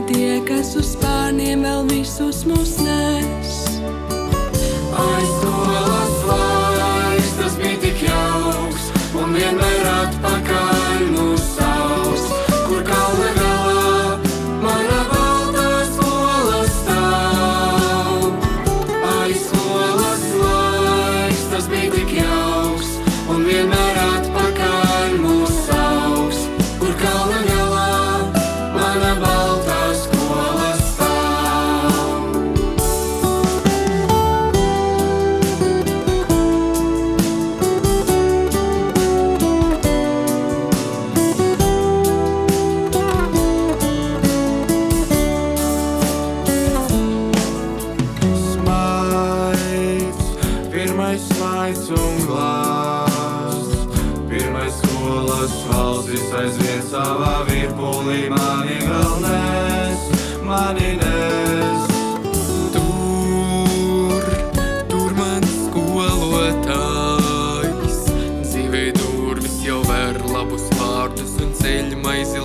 tie, kas uz spārniem vēl visus mūs nes. Aiz skolas laiks, tas bija tik jauks, un vienmēr atpakaļ mūs sauks, kur kalna galā mana baltā skola stāv. Aiz skolas laiks, tas bija tik jauks, un vienmēr atpakaļ mūs sauks, kur kalna galā mana baltā skola stāv. Pirmais smaids un glāsts, pirmais skolas valstis aizvien savā virpulī mani vēl nes, mani nes. Tur mans skolotājs, dzīvē durvis jau vēr labus vārdus un ceļ maizi